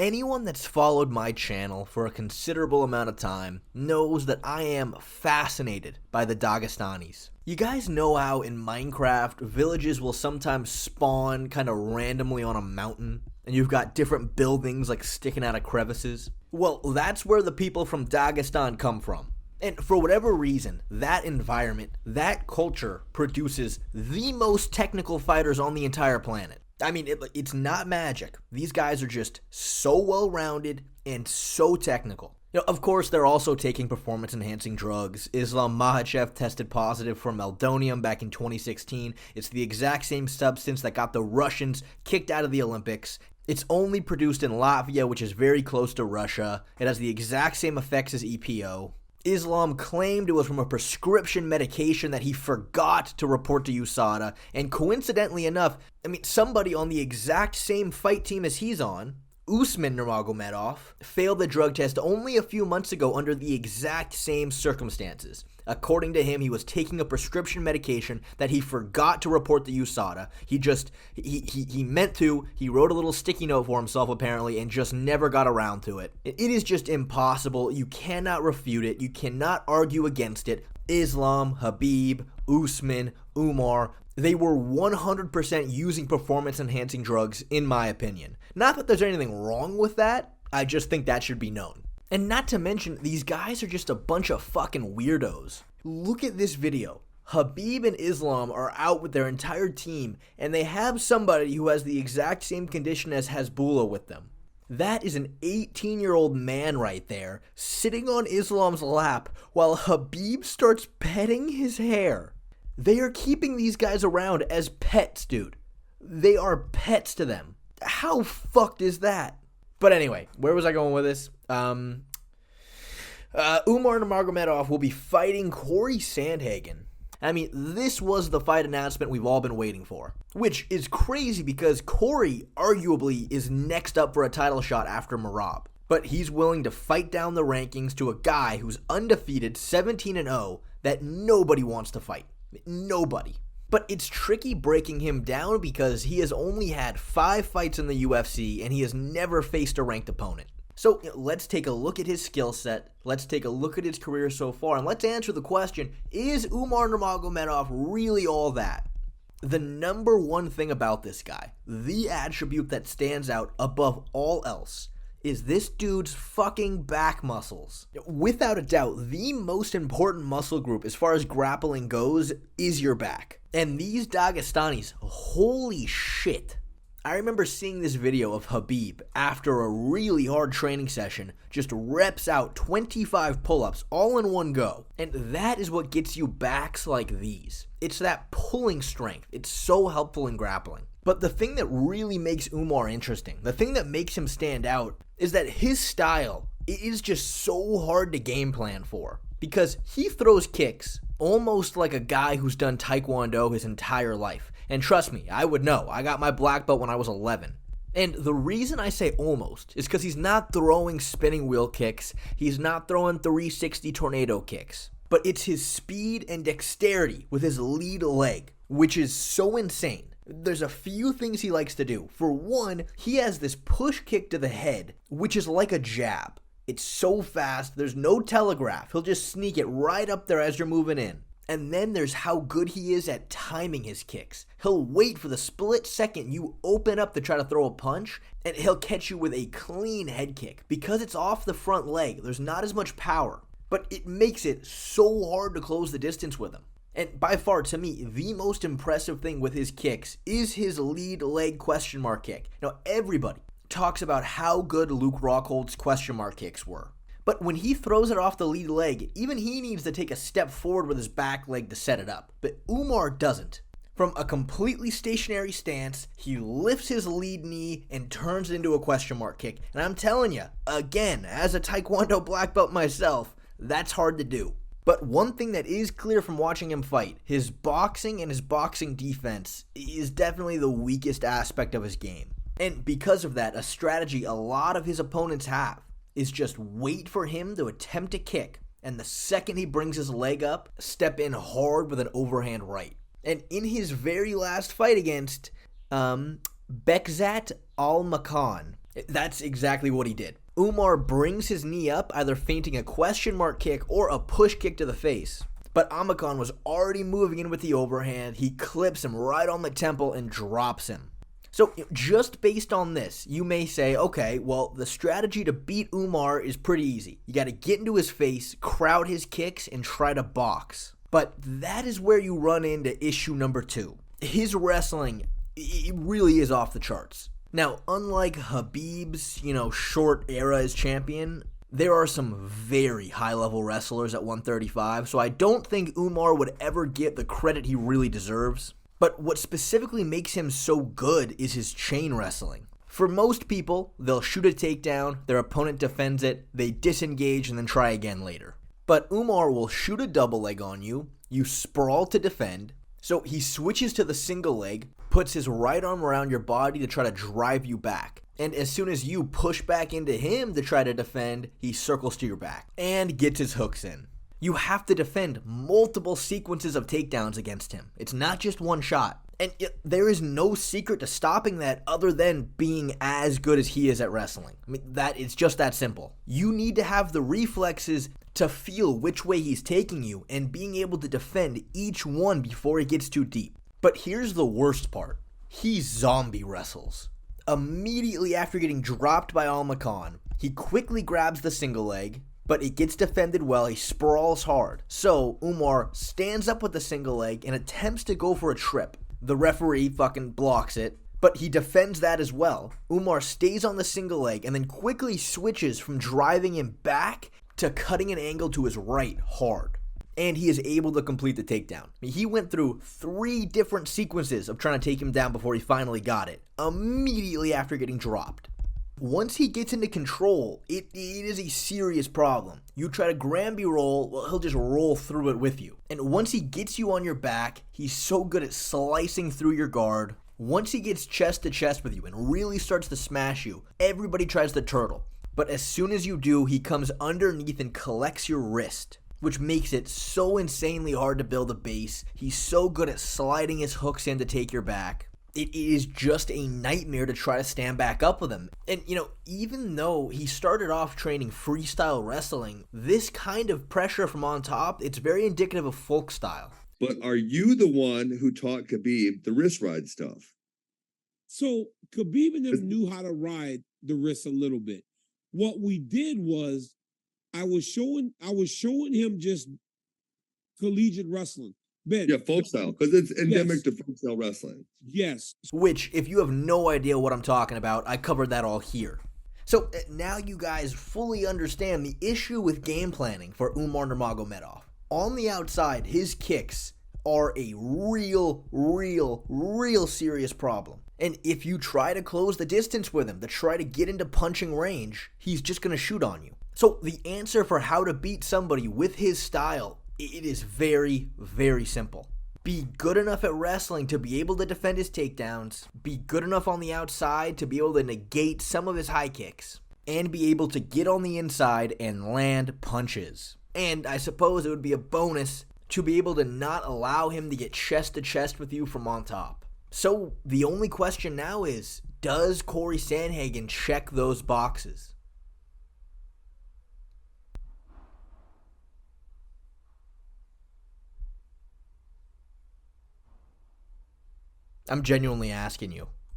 Anyone that's followed my channel for a considerable amount of time knows that I am fascinated by the Dagestanis. You guys know how in Minecraft, villages will sometimes spawn kind of randomly on a mountain, and you've got different buildings like sticking out of crevices? Well, that's where the people from Dagestan come from. And for whatever reason, that environment, that culture produces the most technical fighters on the entire planet. I mean, it's not magic. These guys are just so well-rounded and so technical. Of course, they're also taking performance-enhancing drugs. Usman Makhachev tested positive for meldonium back in 2016. It's the exact same substance that got the Russians kicked out of the Olympics. It's only produced in Latvia, which is very close to Russia. It has the exact same effects as EPO. Islam claimed it was from a prescription medication that he forgot to report to USADA, and coincidentally enough, somebody on the exact same fight team as he's on, Usman Nurmagomedov, failed the drug test only a few months ago under the exact same circumstances. According to him, he was taking a prescription medication that he forgot to report to USADA. He meant to. He wrote a little sticky note for himself apparently and just never got around to it. It is just impossible. You cannot refute it. You cannot argue against it. Islam, Khabib, Usman, Umar, they were 100% using performance-enhancing drugs, in my opinion. Not that there's anything wrong with that. I just think that should be known. And not to mention, these guys are just a bunch of fucking weirdos. Look at this video. Khabib and Islam are out with their entire team, and they have somebody who has the exact same condition as Hasbullah with them. That is an 18-year-old man right there, sitting on Islam's lap, while Khabib starts petting his hair. They are keeping these guys around as pets, dude. They are pets to them. How fucked is that? But anyway, where was I going with this? Umar Nurmagomedov will be fighting Cory Sandhagen. This was the fight announcement we've all been waiting for. Which is crazy because Cory arguably is next up for a title shot after Merab. But he's willing to fight down the rankings to a guy who's undefeated 17-0 that nobody wants to fight. Nobody. But it's tricky breaking him down because he has only had 5 fights in the UFC and he has never faced a ranked opponent. So let's take a look at his skill set, let's take a look at his career so far, and let's answer the question, is Umar Nurmagomedov really all that? The number one thing about this guy, the attribute that stands out above all else, is this dude's fucking back muscles. Without a doubt, the most important muscle group as far as grappling goes is your back. And these Dagestanis, holy shit. I remember seeing this video of Khabib after a really hard training session, just reps out 25 pull-ups all in one go. And that is what gets you backs like these. It's that pulling strength. It's so helpful in grappling. But the thing that really makes Umar interesting, the thing that makes him stand out, is that his style is just so hard to game plan for. Because he throws kicks almost like a guy who's done Taekwondo his entire life. And trust me, I would know. I got my black belt when I was 11. And the reason I say almost is because he's not throwing spinning wheel kicks. He's not throwing 360 tornado kicks. But it's his speed and dexterity with his lead leg, which is so insane. There's a few things he likes to do. For one, he has this push kick to the head, which is like a jab. It's so fast, there's no telegraph. He'll just sneak it right up there as you're moving in. And then there's how good he is at timing his kicks. He'll wait for the split second you open up to try to throw a punch, and he'll catch you with a clean head kick. Because it's off the front leg, there's not as much power. But it makes it so hard to close the distance with him. And by far, to me, the most impressive thing with his kicks is his lead leg question mark kick. Now, everybody talks about how good Luke Rockhold's question mark kicks were. But when he throws it off the lead leg, even he needs to take a step forward with his back leg to set it up. But Umar doesn't. From a completely stationary stance, he lifts his lead knee and turns it into a question mark kick. And I'm telling you, again, as a Taekwondo black belt myself, that's hard to do. But one thing that is clear from watching him fight, his boxing and his boxing defense is definitely the weakest aspect of his game. And because of that, a strategy a lot of his opponents have is just wait for him to attempt a kick, and the second he brings his leg up, step in hard with an overhand right. And in his very last fight against Bekzat Almakhan, That's exactly what he did. Umar brings his knee up, either feinting a question mark kick or a push kick to the face. But Amakhan was already moving in with the overhand. He clips him right on the temple and drops him. So just based on this, you may say, okay, well, the strategy to beat Umar is pretty easy. You got to get into his face, crowd his kicks, and try to box. But that is where you run into issue number 2. His wrestling, it really is off the charts. Now, unlike Khabib's, short era as champion, there are some very high-level wrestlers at 135, so I don't think Umar would ever get the credit he really deserves. But what specifically makes him so good is his chain wrestling. For most people, they'll shoot a takedown, their opponent defends it, they disengage, and then try again later. But Umar will shoot a double leg on you, you sprawl to defend, so he switches to the single leg, puts his right arm around your body to try to drive you back. And as soon as you push back into him to try to defend, he circles to your back and gets his hooks in. You have to defend multiple sequences of takedowns against him. It's not just one shot. And there is no secret to stopping that other than being as good as he is at wrestling. I mean, it's just that simple. You need to have the reflexes to feel which way he's taking you and being able to defend each one before he gets too deep. But here's the worst part. He zombie wrestles. Immediately after getting dropped by Amakhan, he quickly grabs the single leg, but it gets defended well. He sprawls hard. So Umar stands up with the single leg and attempts to go for a trip. The referee fucking blocks it, but he defends that as well. Umar stays on the single leg and then quickly switches from driving him back to cutting an angle to his right hard. And he is able to complete the takedown. I mean, he went through 3 different sequences of trying to take him down before he finally got it, immediately after getting dropped. Once he gets into control, it is a serious problem. You try to Granby roll, well, he'll just roll through it with you. And once he gets you on your back, he's so good at slicing through your guard. Once he gets chest to chest with you and really starts to smash you, everybody tries to turtle. But as soon as you do, he comes underneath and collects your wrist, which makes it so insanely hard to build a base. He's so good at sliding his hooks in to take your back. It is just a nightmare to try to stand back up with him. And, even though he started off training freestyle wrestling, this kind of pressure from on top, it's very indicative of folk style. But are you the one who taught Khabib the wrist ride stuff? So Khabib and them knew how to ride the wrist a little bit. What we did was I was showing him just collegiate wrestling. Ben, yeah, folk style, because it's endemic to folk style wrestling. Yes. Which, if you have no idea what I'm talking about, I covered that all here. So now you guys fully understand the issue with game planning for Umar Nurmagomedov. On the outside, his kicks are a real serious problem. And if you try to close the distance with him, to try to get into punching range, he's just going to shoot on you. So the answer for how to beat somebody with his style, it is very simple. Be good enough at wrestling to be able to defend his takedowns, be good enough on the outside to be able to negate some of his high kicks, and be able to get on the inside and land punches. And I suppose it would be a bonus to be able to not allow him to get chest to chest with you from on top. So the only question now is, does Cory Sandhagen check those boxes? I'm genuinely asking you.